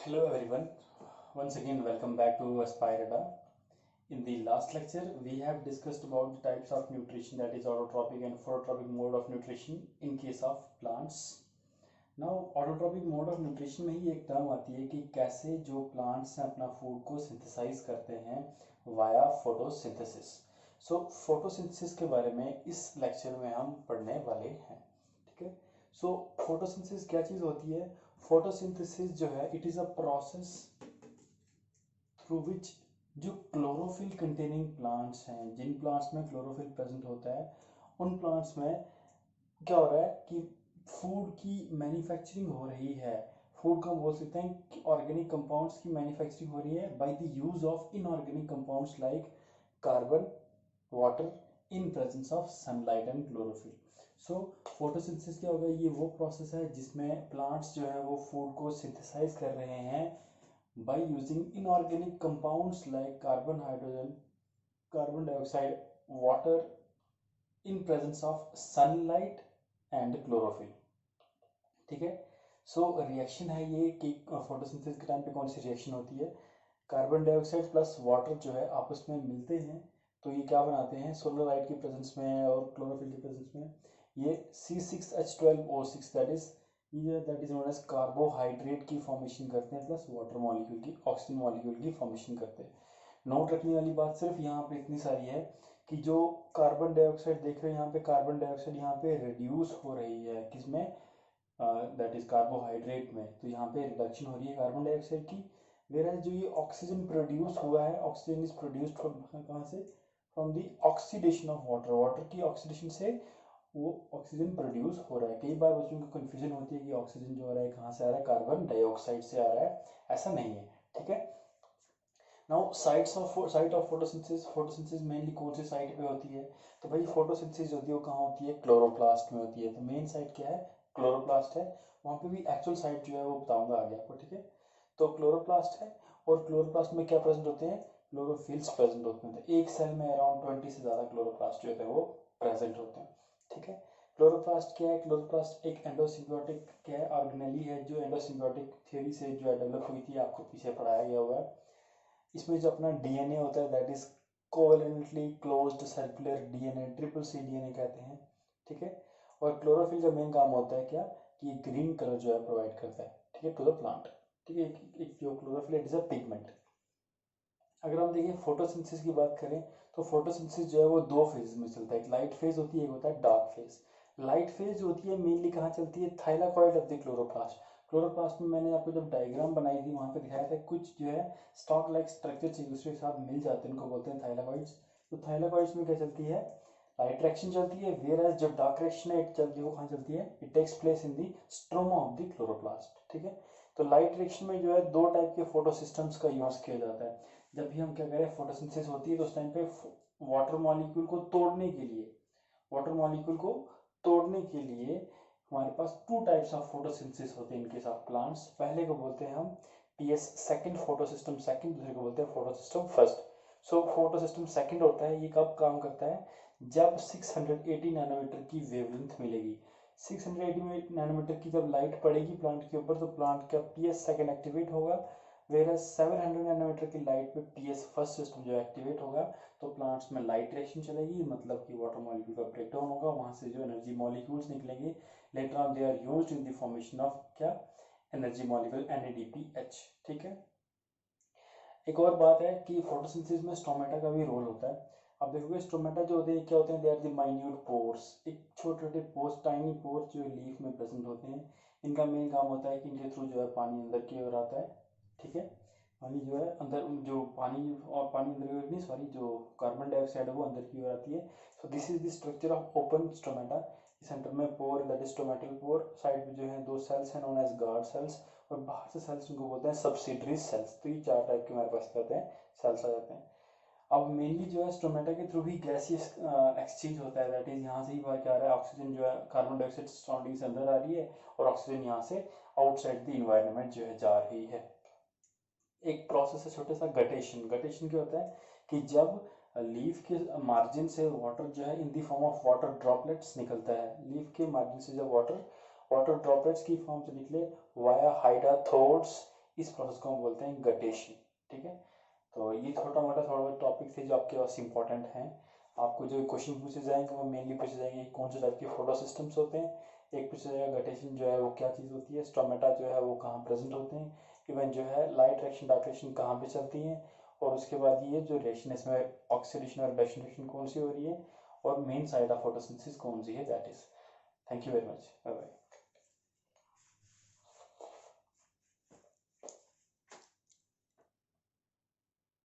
Hello everyone, once again welcome back to Aspirada. In the last lecture we have discussed about the types of nutrition, that is autotrophic and phototropic mode of nutrition in case of plants. Now autotrophic mode of nutrition में ही एक term आती है कि कैसे जो plants हैं अपना food को सिंथेसाइज करते हैं वाया फोटोसिंथेसिस. सो फोटोसिंथेसिस के बारे में इस लेक्चर में हम पढ़ने वाले हैं. ठीक है. सो फोटोसिंथेसिस क्या चीज़ होती है? फोटोसिंथेसिस जो है it is a process through which जो क्लोरोफिल कंटेनिंग प्लांट्स हैं, जिन प्लांट्स में क्लोरोफिल प्रेजेंट होता है, उन प्लांट्स में क्या हो रहा है कि फूड की मैन्युफैक्चरिंग हो रही है. फूड को हम बोल सकते हैं कि ऑर्गेनिक कंपाउंड्स की मैन्युफैक्चरिंग हो रही है by the use of inorganic compounds like carbon, water in presence of sunlight and chlorophyll. So photosynthesis क्या होगा? ये वो प्रोसेस है जिसमें प्लांट्स जो है वो फूड को सिंथेसाइज कर रहे हैं by using inorganic compounds like carbon, hydrogen, carbon dioxide, water in presence of sunlight and chlorophyll. ठीक है. सो रिएक्शन है ये कि फोटोसिंथेसिस के टाइम पे कौन सी रिएक्शन होती है? कार्बन डाइऑक्साइड प्लस वाटर जो है आपस में मिलते हैं तो ये क्या बनाते हैं? सोलर लाइट की प्रेजेंस में और क्लोरोफिल की प्रेजेंस में ये C6H12O6 that is known as carbohydrate की फॉर्मेशन करते हैं प्लस वाटर मॉलिक्यूल की, ऑक्सीजन मॉलिक्यूल की फॉर्मेशन करते हैं. नोट रखने वाली बात सिर्फ यहाँ पे इतनी सारी है कि जो कार्बन डाइऑक्साइड देख रहे हैं यहाँ पे, कार्बन डाइऑक्साइड यहाँ पे रिड्यूस हो रही है किसमें? दैट इज कार्बोहाइड्रेट में. तो यहाँ पे रिडक्शन हो रही है कार्बन डाइऑक्साइड की. वेयर जो ये ऑक्सीजन प्रोड्यूस हुआ है, ऑक्सीजन इज प्रोड्यूस्ड फ्रॉम कहाँ से? From the oxidation of water. Water की ऑक्सीडेशन से वो ऑक्सीजन प्रोड्यूस हो रहा है. कई बार बच्चों को कंफ्यूजन होती है कि ऑक्सीजन जो आ रहा है कहाँ से आ रहा है? कार्बन डाइऑक्साइड से आ रहा है. ऐसा नहीं है. ठीक है. Now site of photosynthesis. Photosynthesis mainly कौन सी साइट पे होती है? तो भाई फोटोसिंथेसिस होती है वो कहाँ होती है? क्लोरोप्लास्ट में होती है. तो मेन साइट क्या है? क्लोरोप्लास्ट है. वहाँ पे भी एक्चुअल साइट जो है वो बताऊंगा आगे आपको. ठीक है. तो क्लोरोप्लास्ट है और क्लोरोप्लास्ट में क्या प्रेजेंट होते हैं? क्लोरोफिल्स प्रेजेंट होते हैं. तो एक सेल में अराउंड 20 से ज़्यादा क्लोरोप्लास्ट जो होते हैं वो प्रेजेंट होते हैं. ठीक है. क्लोरोप्लास्ट क्या है? क्लोरोप्लास्ट एक एंडोसिम्बियोटिक क्या है? ऑर्गेनेली है जो एंडोसिम्बियोटिक थ्योरी से जो है डेवलप हुई थी, आपको पीछे पढ़ाया गया हुआ है. इसमें जो अपना डीएनए होता है that is covalently closed circular DNA, triple C DNA कहते हैं. ठीक है. और क्लोरोफिल का मेन काम होता है क्या? कि ये ग्रीन कलर जो है प्रोवाइड करता है. ठीक है, टू द प्लांट. ठीक है. एक जो chlorophyll it is a pigment. अगर हम देखिए फोटोसिंथेसिस की बात करें तो फोटोसिंथेसिस जो है वो दो फेज में चलता है. एक लाइट फेज होती है, एक होता है डार्क फेज. लाइट फेज होती है मेनली कहाँ चलती है? Thylakoid of the chloroplast. Chloroplast में मैंने आपको जब डायग्राम बनाई थी वहां पे दिखाया था कुछ जो है स्टॉक लाइक स्ट्रक्चर एक दूसरे के साथ मिल जाते हैं, उनको बोलते हैं थाइलाकॉइड्स. तो थाइलाकॉइड्स में क्या चलती है? लाइट डायरेक्शन चलती है. वेयर एज जब डार्क डायरेक्शन है इट चलती है वो कहाँ चलती है? It takes place in the stroma of the chloroplast. ठीक है. तो लाइट डायरेक्शन में जो है दो टाइप के फोटो सिस्टम्स का यूज किया जाता है. जब भी हम क्या करें फोटोसिंथेसिस होती है तो उस टाइम पे वाटर मॉलिक्यूल को तोड़ने के लिए, वाटर मॉलिक्यूल को तोड़ने के लिए हमारे पास टू टाइप्स ऑफ फोटोसिंथेसिस होते हैं इन केस ऑफ प्लांट्स. पहले को बोलते हैं हम पीएस सेकंड फोटोसिस्टम सेकंड, दूसरे को बोलते हैं फोटोसिस्टम फर्स्ट. सो फोटोसिस्टम सेकंड होता है, ये कब काम करता है? जब 680 नैनोमीटर की वेवलेंथ मिलेगी. 680 नैनोमीटर की जब लाइट पड़ेगी प्लांट के ऊपर तो प्लांट का पीएस सेकंड एक्टिवेट होगा. वेयर 700 नैनोमीटर की लाइट पे पीएस फर्स्ट सिस्टम जो एक्टिवेट होगा तो प्लांट्स में लाइट रिएक्शन चलेगी, मतलब कि वाटर मॉलिक्यूल का ब्रेकडाउन होगा. वहां से जो एनर्जी मॉलिक्यूल्स निकलेंगे later on they are used in the formation of क्या? Energy molecule NADPH. ठीक है. एक और बात है कि फोटोसिंथेसिस में स्टोमेटा का भी रोल होता है. अब देखोगे स्टोमेटा जो होते हैं क्या होते हैं? They are the minute pores. एक छोटे छोटे पोर्स, टाइनी पोर्स जो लीफ में प्रेजेंट होते हैं. इनका मेन काम होता है कि इनके थ्रू जो है पानी अंदर की ओर आता है. ठीक है. पानी जो है अंदर, जो पानी और पानी अंदर की ओर नहीं, सॉरी, जो कार्बन डाइऑक्साइड है वो अंदर की ओर आती है. So this is the structure of open stomata. Centre में pore that is stomatal pore. Side में जो है दो सेल्स हैं नोन एज गार्ड सेल्स. और बाहर से सेल्स उनको बोलते हैं सब्सिडरी सेल्स. तो ये चार टाइप के हमारे पास कहते हैं सेल्स आ जाते हैं. अब मेनली जो है स्टोमेटा के थ्रू ही गैसियस एक्सचेंज होता है. दैट इज यहाँ से ही बात क्या आ रहा है? ऑक्सीजन जो है कार्बन डाइऑक्साइड सराउंडिंग से अंदर आ रही है और ऑक्सीजन यहाँ से आउटसाइड द इन्वायरमेंट जो है जा रही है. एक प्रोसेस है छोटा सा गटेशन. गटेशन क्या होता है कि जब लीफ के मार्जिन से वाटर जो है in the form of water droplets निकलता है. लीफ के मार्जिन से जब वाटर वाटर ड्रॉपलेट्स की फॉर्म से निकले वाया हाइडाथोड्स इस प्रोसेस को हम बोलते हैं गटेशन। ठीक है, तो ये थोड़ा बहुत टॉपिक थे जो आपके पास इंपॉर्टेंट हैं। आपको जो क्वेश्चन पूछे जाएंगे वो मेनली पूछे जाएंगे कौन से टाइप के फोटो सिस्टम्स होते हैं, एक पूछा जाएगा गटेशन जो है वो क्या चीज़ होती है, स्टोमेटा जो है वो कहाँ प्रेजेंट होते हैं, इवन जो है लाइट रिएक्शन डार्क रिएक्शन कहाँ पे चलती हैं, और उसके बाद ये जो रिएक्शन इसमें ऑक्सीडेशन और रिडक्शन कौन सी हो रही है, और मेन साइड ऑफ फोटोसिंथेसिस कौन सी है, that is. Thank you very much, bye bye.